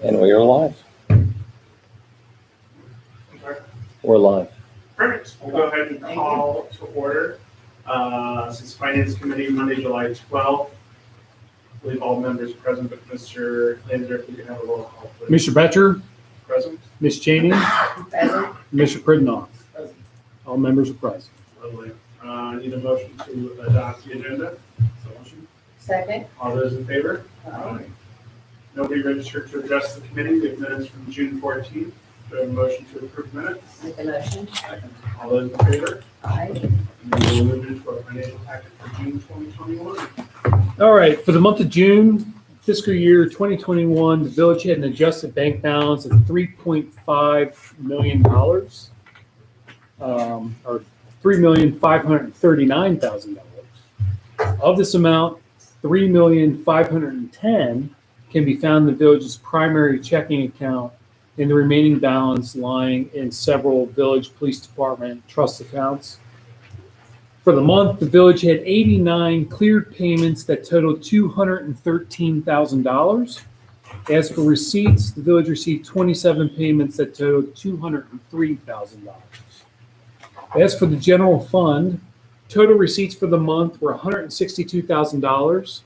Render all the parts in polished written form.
And we are live. We're live. Perfect. We'll go ahead and call to order. Since Finance Committee, Monday, July 12th. I believe all members are present, but Mr. Lander, if we can have a roll call, please. Mr. Betcher, Present. Ms. Cheney, Present. Mr. Pridnoff. Present. All members are present. Lovely. Need a motion to adopt the agenda. So motion. Second. All those in favor? Aye. Nobody registered to address the committee. We have minutes from June 14th. Do we have a motion to approve minutes? Make a motion. Second. All those in favor? Aye. And we will move into our financial packet for June 2021. All right, for the month of June, fiscal year 2021, the village had an adjusted bank balance of $3.5 million, or $3,539,000. Of this amount, $3,510,000 can be found in the village's primary checking account, and the remaining balance lying in several village police department trust accounts. For the month, the village had 89 cleared payments that totaled $213,000. As for receipts, the village received 27 payments that totaled $203,000. As for the general fund, total receipts for the month were $162,000.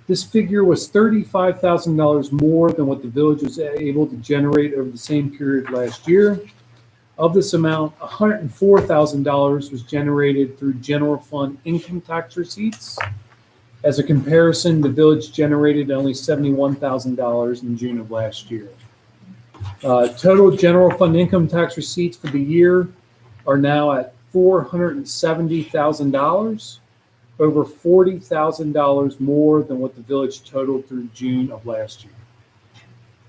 This figure was $35,000 more than what the village was able to generate over the same period last year. Of this amount, $104,000 was generated through general fund income tax receipts. As a comparison, the village generated only $71,000 in June of last year. Total general fund income tax receipts for the year are now at $470,000, over $40,000 more than what the village totaled through June of last year.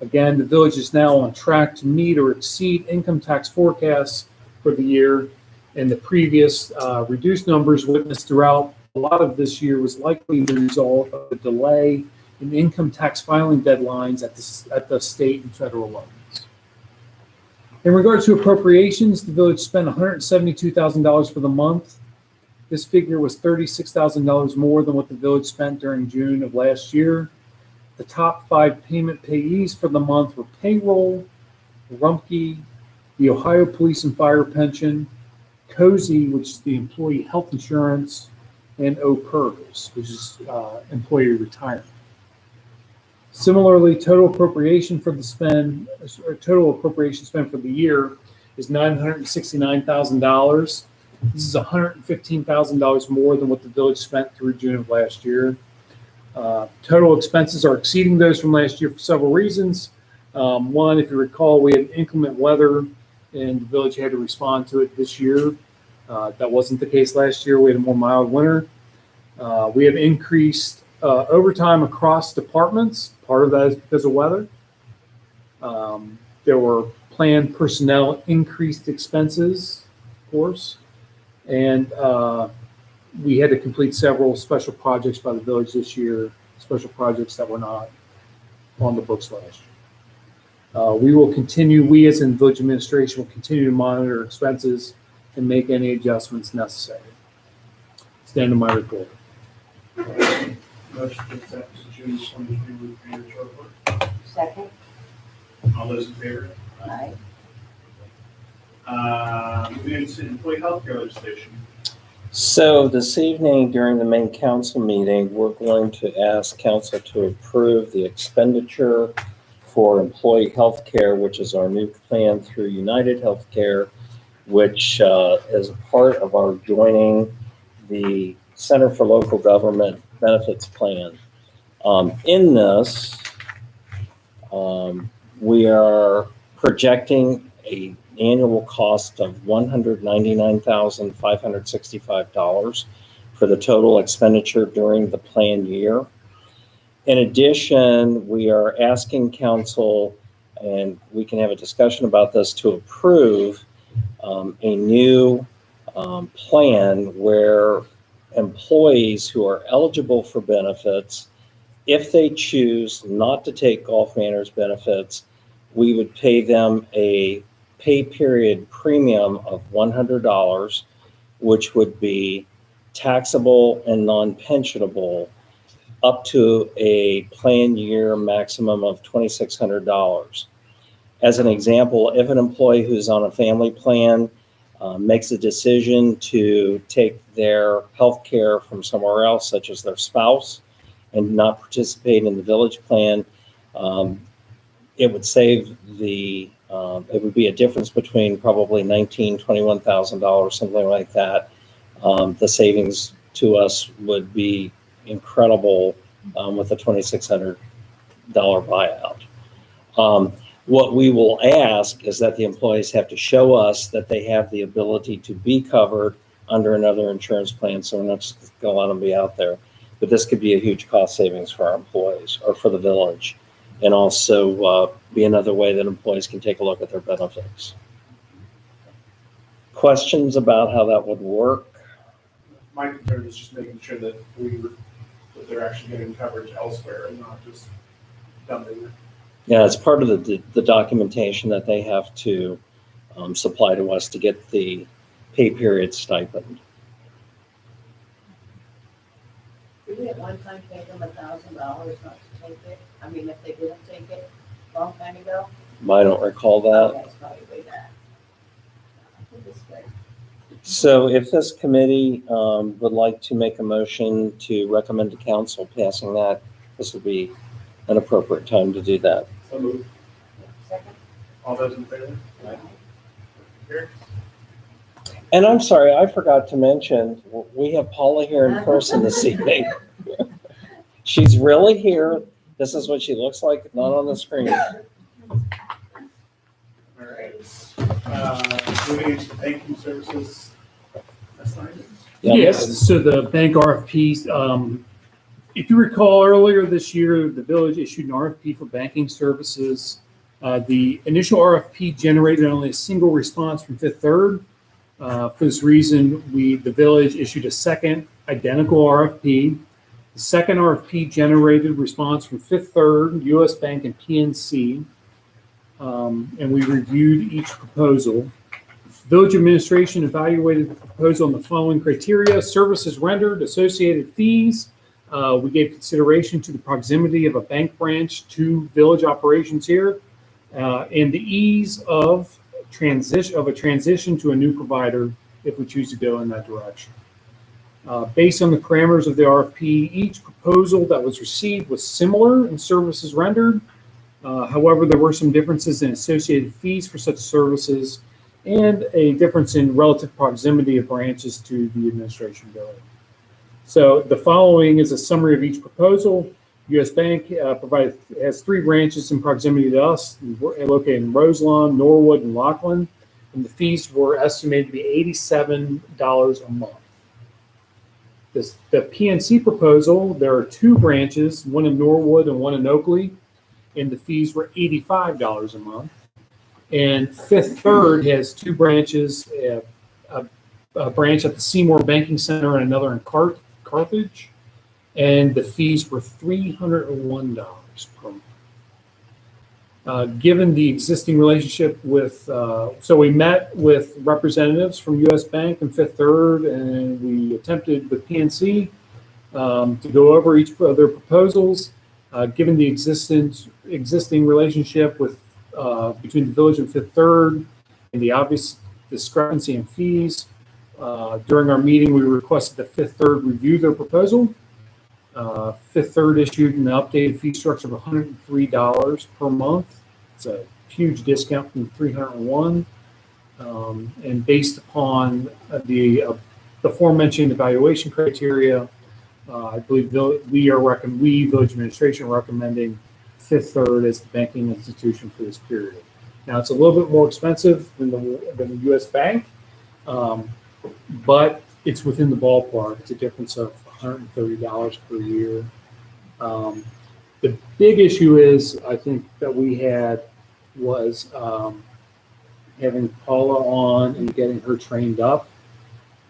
Again, the village is now on track to meet or exceed income tax forecasts for the year, and the previous reduced numbers witnessed throughout a lot of this year was likely the result of a delay in income tax filing deadlines at the state and federal levels. In regards to appropriations, the village spent $172,000 for the month. This figure was $36,000 more than what the village spent during June of last year. The top 5 payment payees for the month were payroll, Rumpke, the Ohio Police and Fire Pension, COSI, which is the employee health insurance, and OPERS, which is employee retirement. Similarly, total appropriation spent for the year is $969,000. This is $115,000 more than what the village spent through June of last year. Total expenses are exceeding those from last year for several reasons. One, if you recall, we had inclement weather and the village had to respond to it this year. That wasn't the case last year. We had a more mild winter. We have increased overtime across departments. Part of that is because of weather. There were planned personnel increased expenses, of course. And we had to complete several special projects by the village this year, special projects that were not on the books last year. We as in village administration will continue to monitor expenses and make any adjustments necessary. It's the end of my report. Motion to accept June 2021 financial report. Second. All those in favor? Aye. Moving into employee healthcare legislation. So this evening during the main council meeting, we're going to ask council to approve the expenditure for employee health care, which is our new plan through United Healthcare, which is a part of our joining the Center for Local Government Benefits Plan. In this, we are projecting an annual cost of $199,565 for the total expenditure during the planned year. In addition, we are asking council, and we can have a discussion about this, to approve a new plan where employees who are eligible for benefits, if they choose not to take Gulf Manor's benefits, we would pay them a pay period premium of $100, which would be taxable and non-pensionable up to a planned year maximum of $2,600. As an example, if an employee who's on a family plan makes a decision to take their health care from somewhere else, such as their spouse, and not participate in the village plan, it would save it would be a difference between probably $19,000, $21,000, something like that. The savings to us would be incredible with a $2,600 buyout. What we will ask is that the employees have to show us that they have the ability to be covered under another insurance plan, so we're not just going to let them be out there. But this could be a huge cost savings for our employees or for the village, and also be another way that employees can take a look at their benefits. Questions about how that would work? My concern is just making sure that that they're actually getting coverage elsewhere and not just dumping it. Yeah, it's part of the documentation that they have to supply to us to get the pay period stipend. Did we at one time pay them $1,000 not to take it? I mean, if they didn't take it a long time ago? I don't recall that. Okay, it's probably way back. I think it's good. So if this committee would like to make a motion to recommend to council passing that, this would be an appropriate time to do that. So moved. Second? All those in favor? Here. And I'm sorry, I forgot to mention, we have Paula here in person this evening. She's really here. This is what she looks like, not on the screen. All right. Moving into the banking services assignments. Yeah. Yes, so the bank RFPs, if you recall earlier this year, the village issued an RFP for banking services. The initial RFP generated only a single response from Fifth Third. For this reason, the village issued a second identical RFP. The second RFP generated response from Fifth Third, US Bank, and PNC. And we reviewed each proposal. Village administration evaluated the proposal on the following criteria: services rendered, associated fees. We gave consideration to the proximity of a bank branch to village operations here, and the ease of a transition to a new provider if we choose to go in that direction. Based on the parameters of the RFP, each proposal that was received was similar in services rendered. However, there were some differences in associated fees for such services and a difference in relative proximity of branches to the administration building. So the following is a summary of each proposal. US Bank has 3 branches in proximity to us, located in Roselawn, Norwood, and Lockland, and the fees were estimated to be $87 a month. The PNC proposal, there are 2 branches, one in Norwood and one in Oakley, and the fees were $85 a month. And Fifth Third has 2 branches, a branch at the Seymour Banking Center and another in Carthage, and the fees were $301 per month. Given the existing relationship with, so we met with representatives from US Bank and Fifth Third, and we attempted with PNC to go over each of their proposals. Given the existing relationship with between the village and Fifth Third and the obvious discrepancy in fees, during our meeting, we requested that Fifth Third review their proposal. Fifth Third issued an updated fee structure of $103 per month. It's a huge discount from $301. And based upon the aforementioned evaluation criteria, I believe we, village administration, are recommending Fifth Third as the banking institution for this period. Now, it's a little bit more expensive than the U.S. Bank, but it's within the ballpark. It's a difference of $130 per year. The big issue is, I think, that we had was having Paula on and getting her trained up.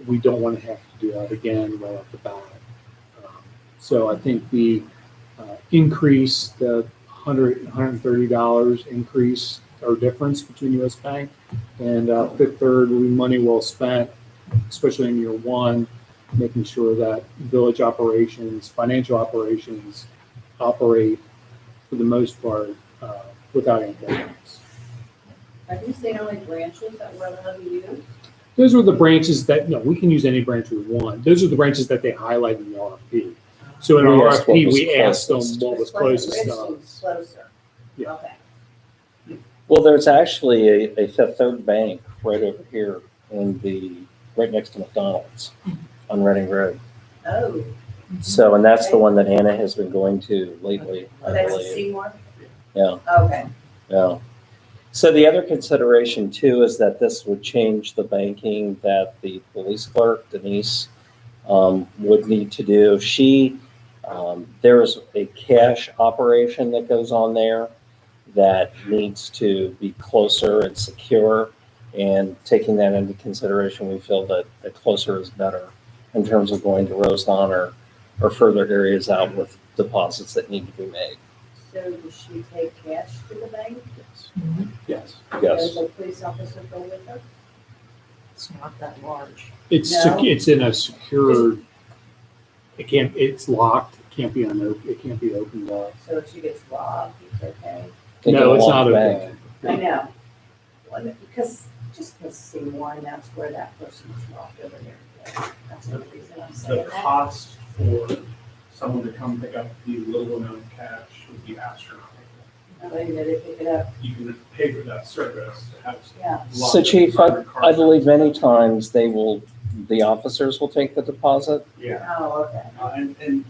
We don't want to have to do that again right off the bat. So I think the increase, the $130 increase or difference between U.S. Bank and Fifth Third will be money well spent, especially in year one, making sure that village operations, financial operations, operate for the most part without any problems. Are these the only branches that we're allowed to use? Those are the branches that, we can use any branch we want. Those are the branches that they highlight in the RFP. So in our We asked what RFP, was we asked them closest. what was closest to us. Richmond's closer. Yeah. Okay. Well, there's actually a Fifth Third bank right over here right next to McDonald's on Reading Road. Oh, So, and that's the one that Anna has been going to lately, I that's a believe. Seymour? Yeah, Okay. yeah. So the other consideration too is that this would change the banking that the police clerk, Denise, would need to do. There is a cash operation that goes on there that needs to be closer and secure. And taking that into consideration, we feel that the closer is better in terms of going to Roseland or further areas out with deposits that need to be made. So does she take cash to the bank? Yes. Yes. Does a police officer go with her? It's not that large. It's No. it's in a secure. It's locked. It can't be opened up. So if she gets robbed, it's okay? They No, get a it's long not bank. open. I know. Well, because Seymour, and that's where that person was robbed over there. That's the reason I'm The saying that. cost for someone to come pick up the little amount of cash would be astronomical. Maybe they pick it up, You can pay for that service to have. yeah. lots So of Chief, private car I believe service. many times the officers will take the deposit. Yeah, Oh, okay. and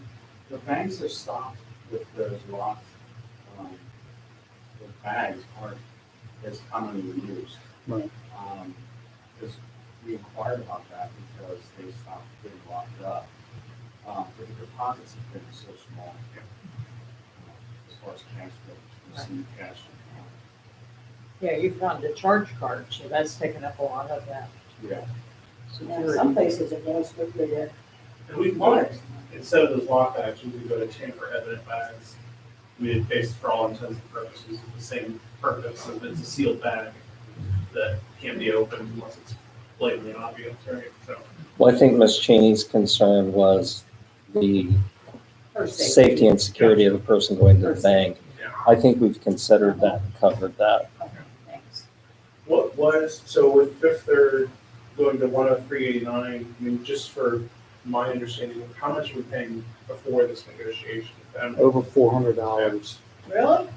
the banks have stopped with those locked, the bags aren't as commonly used. Right. Because we inquired about that because they stopped getting locked up. But the deposits have been so small. As far as cash goes, we see cash. Yeah, you've gone to charge card, so that's taken up a lot of that Yeah. Yeah, security. some places it goes quickly to And we want, instead of those lock bags, we could go to tamper evident bags. I mean, it based for all intents and purposes, the same purpose, if it's a sealed bag that can't be opened unless it's blatantly obvious, right? So, Well, I think Ms. Cheney's concern was the her safety and security of the person going to the bank. yeah. I think we've considered that and covered that. Okay, thanks. What was, so with Fifth Third going to 103.89, I mean, just for my understanding, how much are we paying before this negotiation with them? Over $400. Really?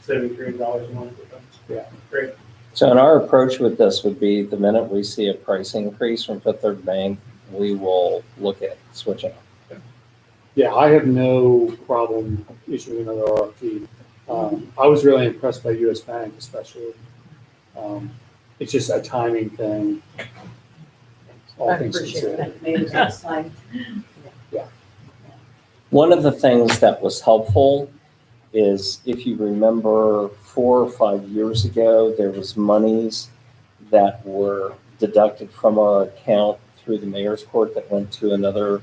$73 a month with them? Yeah. Great. So, and our approach with this would be the minute we see a price increase from Fifth Third Bank, we will look at switching. Yeah, I have no problem issuing another RFP. I was really impressed by U.S. Bank, especially. It's just a timing thing. All I things appreciate considered. that. Maybe next time. One of the things that was helpful is, if you remember 4 or 5 years ago, there was monies that were deducted from our account through the mayor's court that went to another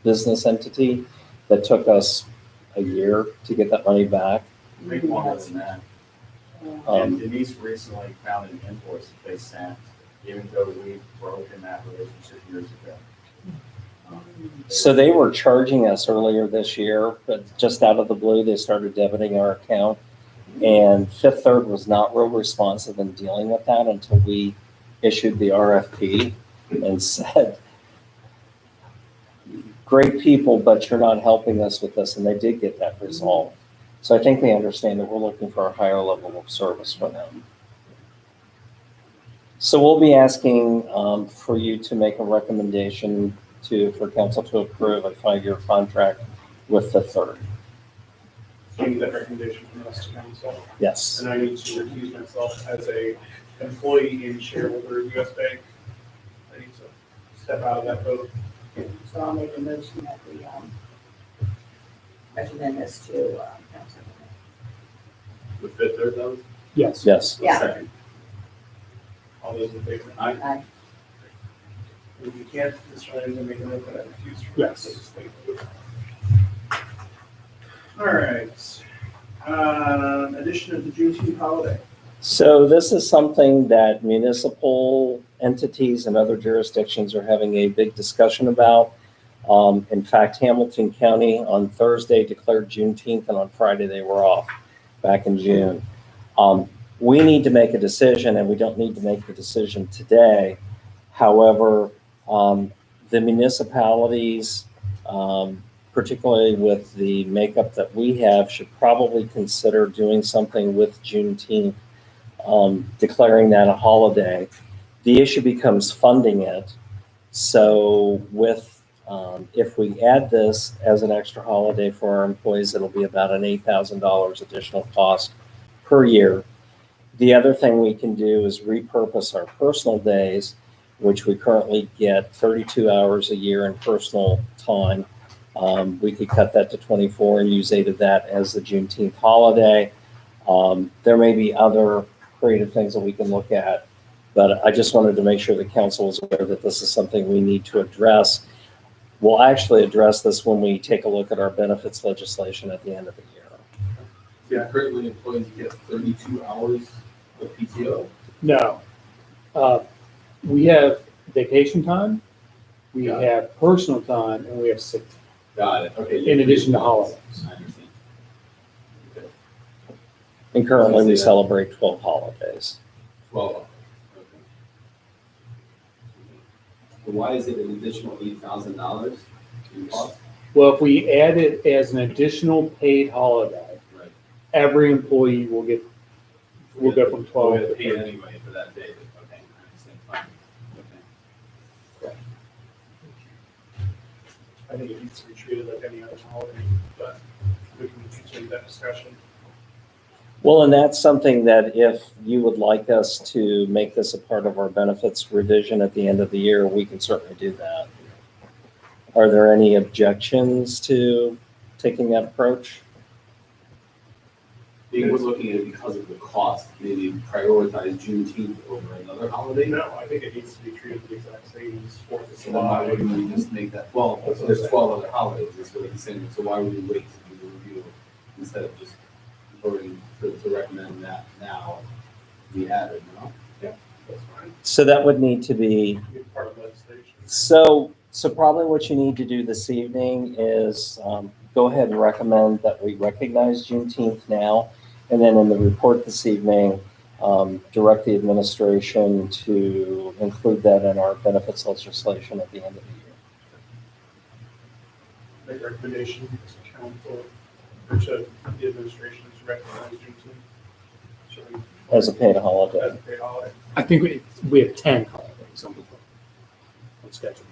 business entity that took us a year to get that money back. Way longer than that. Um, And Denise recently found an invoice that they sent, even though we've broken that relationship years ago. So they were charging us earlier this year, but just out of the blue, they started debiting our account. And Fifth Third was not real responsive in dealing with that until we issued the RFP and said, great people, but you're not helping us with this, and they did get that resolved. So I think they understand that we're looking for a higher level of service for them. So we'll be asking for you to make a recommendation for council to approve a 5-year contract with the third. So you need that recommendation from us to council. Yes. And I need to recuse myself as a employee and shareholder of US Bank. I need to step out of that vote. So I'll make a motion that we, recommend this to, council. With the third though? Yes. Yes. Yeah. Second. All those in favor? Aye. If you can't, Mr. Ryan, make a note that I refuse. Yes. All right. Addition of the Juneteenth holiday. So this is something that municipal entities and other jurisdictions are having a big discussion about. In fact, Hamilton County on Thursday declared Juneteenth, and on Friday they were off back in June. We need to make a decision, and we don't need to make the decision today. However, the municipalities, particularly with the makeup that we have, should probably consider doing something with Juneteenth, declaring that a holiday. The issue becomes funding it. So if we add this as an extra holiday for our employees, it'll be about an $8,000 additional cost per year. The other thing we can do is repurpose our personal days, which we currently get 32 hours a year in personal time. We could cut that to 24 and use 8 of that as the Juneteenth holiday. There may be other creative things that we can look at, but I just wanted to make sure the council is aware that this is something we need to address. We'll actually address this when we take a look at our benefits legislation at the end of the year. Yeah, currently employees get 32 hours of PTO. No. We have vacation time, we Got have personal time, and we have sick time, Got it, okay. in addition to holidays. I understand. Okay. And currently we Yeah. celebrate 12 holidays. 12 hours. Okay. So why is it an additional $8,000 in cost? Well, if we add it as an additional paid holiday, Right. every employee will go from 12 We'll to get paid 13. anyway for that day. Okay, I understand, fine. Okay. I think it needs to be treated like any other holiday, but we can continue that discussion. Well, and that's something that if you would like us to make this a part of our benefits revision at the end of the year, we can certainly do that. Are there any objections to taking that approach? I think we're looking at it because of the cost, maybe prioritize Juneteenth over another holiday. No, I think it needs to be treated the exact same as 4th of So then why July. wouldn't we just make that, well, there's 12 other holidays, is what he's saying, so why would we wait to do the review instead of just voting to recommend that now be added, no? That's fine. So that would need to be, Be part of legislation. so probably what you need to do this evening is go ahead and recommend that we recognize Juneteenth now. And then in the report this evening, direct the administration to include that in our benefits legislation at the end of the year. Make recommendation to council, or to the administration to recognize Juneteenth. Should we- As a paid holiday. As a paid holiday. I think we have 10 holidays on schedule.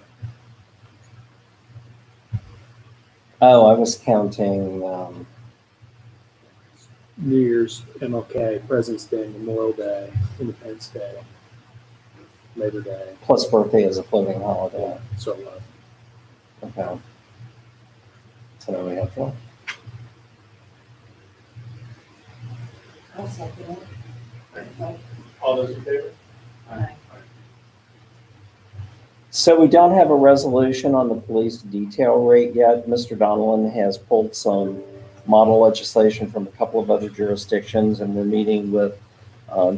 Oh, I was counting, New Year's, MLK, President's Day, Memorial Day, Independence Day, Labor Day, plus birthday as a floating holiday. so Okay. So now we have 12. I'll second it. All those in favor? Aye. So we don't have a resolution on the police detail rate yet. Mr. Donellan has pulled some model legislation from a couple of other jurisdictions, and we're meeting with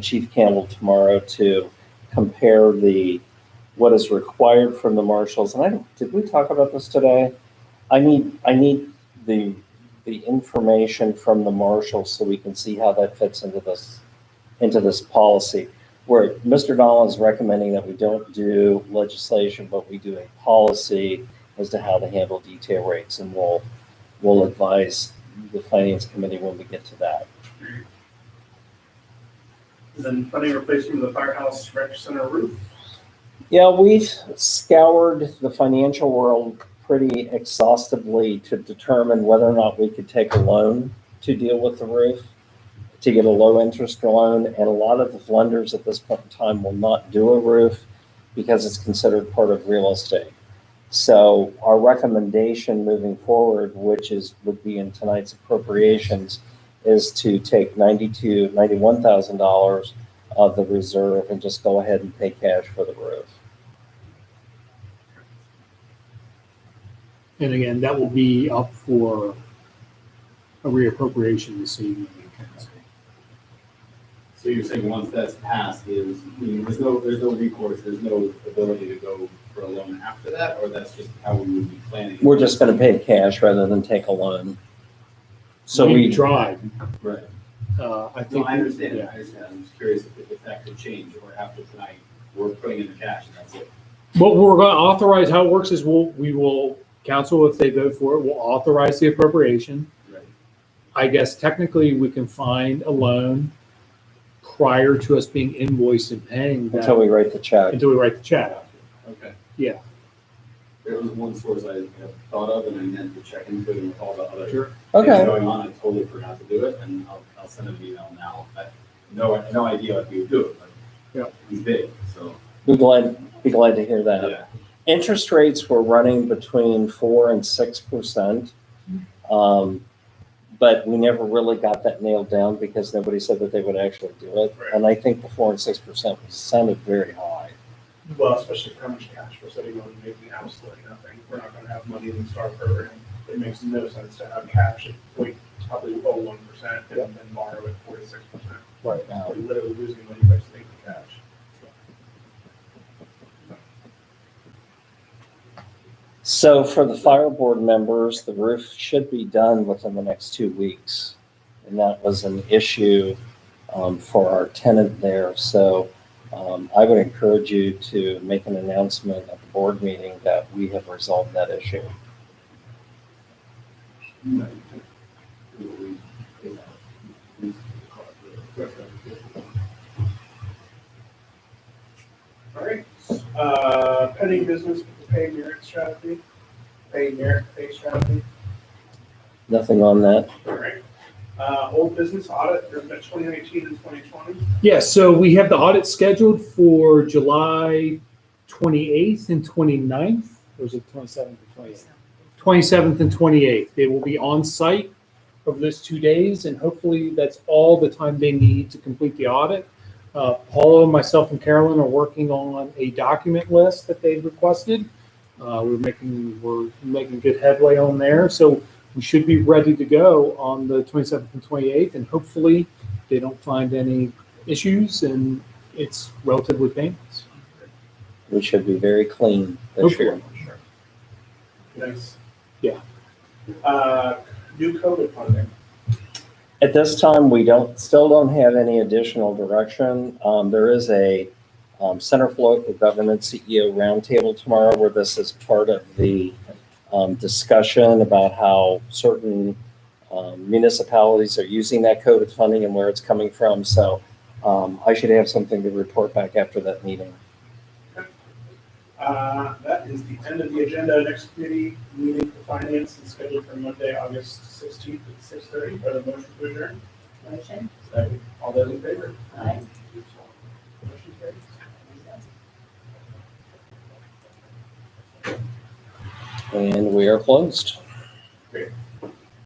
Chief Campbell tomorrow to compare what is required from the marshals. And did we talk about this today? I need the information from the marshals so we can see how that fits into this policy. Where Mr. Donellan is recommending that we don't do legislation, but we do a policy, as to how to handle detail rates, and we'll advise the finance committee when we get to that. And then funding replacement of the firehouse rec center roof. Yeah, we've scoured the financial world pretty exhaustively to determine whether or not we could take a loan to deal with the roof, to get a low interest loan. And a lot of the lenders at this point in time will not do a roof because it's considered part of real estate. So our recommendation moving forward, which would be in tonight's appropriations, is to take $91,000 of the reserve and just go ahead and pay cash for the roof. And again, that will be up for a reappropriation this evening. So you're saying once that's passed there's no recourse, there's no ability to go for a loan after that, or that's just how we would be planning? We're just going to pay cash rather than take a loan. So We tried. Right. I think. No, I understand, yeah. I'm just curious if that could change, or after tonight, we're putting in the cash and that's it. What we're going to authorize, how it works is we will, council, if they vote for it, will authorize the appropriation. Right. I guess technically we can find a loan prior to us being invoiced and paying that. until we write the check. Until we write the check. Okay. Yeah. There was one source I had thought of, and I meant to check into it and with all the other things Okay. going on, I totally forgot to do it, and I'll send him an email now. I had no idea if he would do it, but Yeah. he's big, so, Be glad to hear that. yeah. Interest rates were running between 4% and 6%. But we never really got that nailed down because nobody said that they would actually do it. Right. And I think the 4% and 6% sounded very high. Well, especially for how much cash we're sitting on making absolutely nothing. We're not gonna have money in the STAR program. It makes no sense to have cash at probably below 1% and then borrow at 4 to 6%. Right. We're literally losing money by sitting in cash. So for the fire board members, the roof should be done within the next 2 weeks. And that was an issue for our tenant there. So I would encourage you to make an announcement at the board meeting that we have resolved that issue. All right, pending business with the pay merit strategy, pay strategy. Nothing on that. All right. Old business audit for 2019 and 2020. Yeah, so we have the audit scheduled for July 28th and 29th, or is it 27th and 28th? 27th and 28th. They will be on site over those 2 days, and hopefully that's all the time they need to complete the audit. Paula, myself, and Carolyn are working on a document list that they've requested. We're making good headway on there, so we should be ready to go on the 27th and 28th, and hopefully they don't find any issues and it's relatively painless. We should be very clean this year. Hopefully. Nice. Yeah. New COVID funding. At this time, we still don't have any additional direction. There is a Center for Local Government CEO roundtable tomorrow where this is part of the discussion about how certain municipalities are using that COVID funding and where it's coming from. So I should have something to report back after that meeting. That is the end of the agenda. Next committee meeting for finance is scheduled for Monday, August 16th at 6:30. By the motion to adjourn. Motion? Second. All those in favor? Aye. Motion carries. And we are closed. Great.